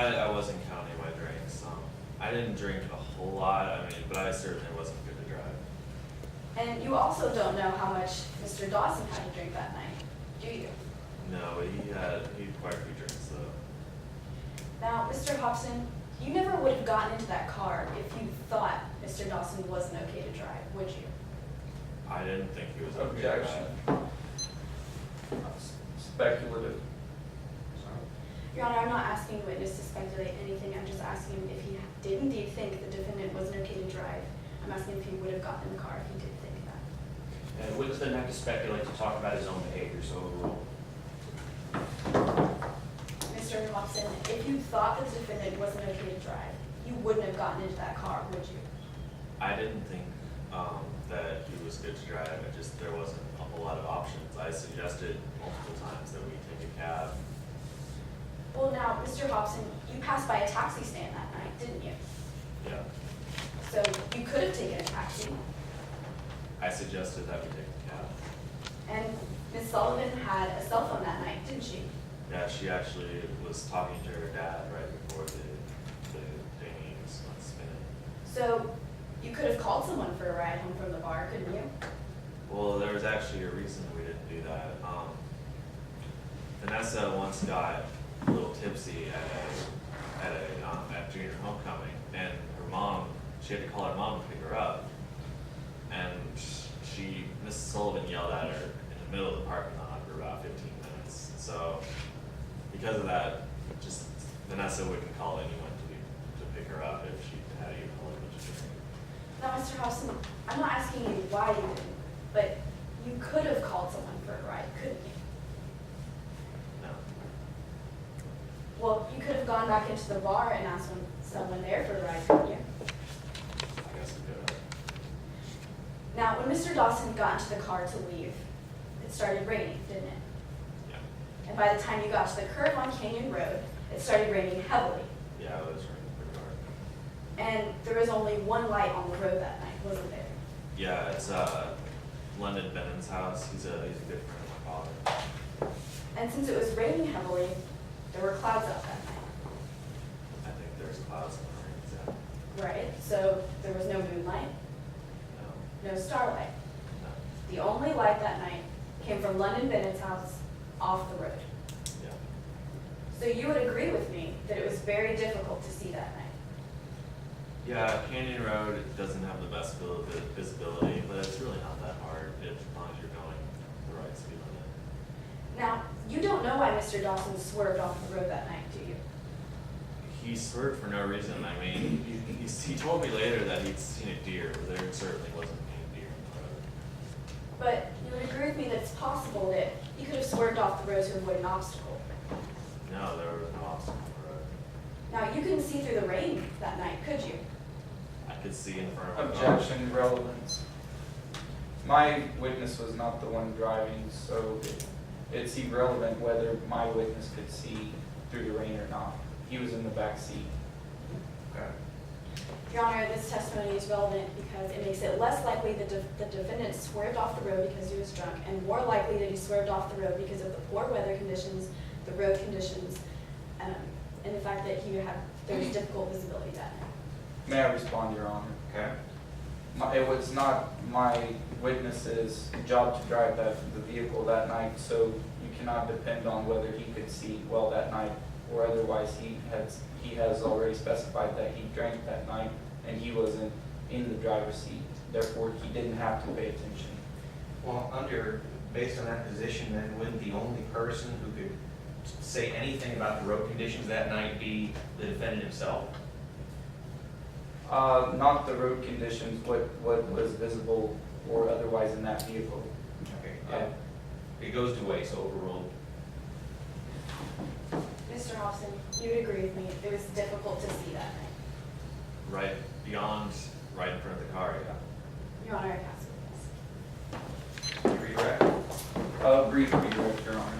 I wasn't counting my drinks. I didn't drink a whole lot, but I certainly wasn't good to drive. And you also don't know how much Mr. Dawson had to drink that night, do you? No, he had quite a few drinks though. Now, Mr. Hopson, you never would have gotten into that car if you thought Mr. Dawson wasn't okay to drive, would you? I didn't think he was okay to Objection. drive. Speculative. Your Honor, I'm not asking the witness to speculate anything. I'm just asking him if he did indeed think the defendant wasn't okay to drive. I'm asking if he would have gotten in the car if he did think that. And the witness doesn't have to speculate to talk about his own behavior, so overruled. Mr. Hopson, if you thought the defendant wasn't okay to drive, you wouldn't have gotten into that car, would you? I didn't think that he was good to drive. There wasn't a whole lot of options. I suggested multiple times that we take a cab. Well, now, Mr. Hopson, you passed by a taxi stand that night, didn't you? Yeah. So you could have taken a taxi. I suggested that we take a cab. And Ms. Sullivan had a cell phone that night, didn't she? Yeah, she actually was talking to her dad right before the dinghy was spinning. So you could have called someone for a ride home from the bar, couldn't you? Well, there was actually a reason we didn't do that. Vanessa once got a little tipsy at junior homecoming, and her mom, she had to call her mom to pick her up, and Mrs. Sullivan yelled at her in the middle of the parking lot for about 15 minutes. So because of that, just Vanessa wouldn't call anyone to pick her up if she had even a little bit of drink. Now, Mr. Hopson, I'm not asking you why you didn't, but you could have called someone for a ride, couldn't you? No. Well, you could have gone back into the bar and asked someone there for a ride, couldn't you? I guess we could have. Now, when Mr. Dawson got into the car to leave, it started raining, didn't it? Yeah. And by the time you got to the curve on Canyon Road, it started raining heavily. Yeah, it was raining pretty hard. And there was only one light on the road that night, wasn't there? Yeah, it's London Bennon's house. He's a good friend of my father. And since it was raining heavily, there were clouds out that night. I think there's clouds in the rain, yeah. Right, so there was no moonlight, No, no starlight. no, The only light that night came from London Bennett's house off the road. yeah. So you would agree with me that it was very difficult to see that night. Yeah, Canyon Road doesn't have the best visibility, but it's really not that hard as long as you're going the right speed limit. Now, you don't know why Mr. Dawson swerved off the road that night, do you? He swerved for no reason. He told me later that he'd seen a deer, but there certainly wasn't any deer in the road. But you would agree with me that it's possible that he could have swerved off the road to avoid an obstacle. No, there was no obstacle on the road. Now, you couldn't see through the rain that night, could you? I could see in front of my car. Objection, relevance. My witness was not the one driving, so it's irrelevant whether my witness could see through the rain or not. He was in the back seat. Okay. Your Honor, this testimony is relevant because it makes it less likely that the defendant swerved off the road because he was drunk, and more likely that he swerved off the road because of the poor weather conditions, the road conditions, and the fact that there was difficult visibility that night. May I respond, Your Honor? Okay. It was not my witness's job to drive the vehicle that night, so you cannot depend on whether he could see well that night or otherwise. He has already specified that he drank that night and he wasn't in the driver's seat. Therefore, he didn't have to pay attention. Well, based on that position, then wouldn't the only person who could say anything about the road conditions that night be the defendant himself? Not the road conditions, what was visible or otherwise in that vehicle. Okay. It goes to waste, so overruled. Mr. Hopson, you would agree with me, it was difficult to see that night. Right right in front of the car, yeah. Your Honor, I pass it, yes. You redirect? Brief redirect, Your Honor.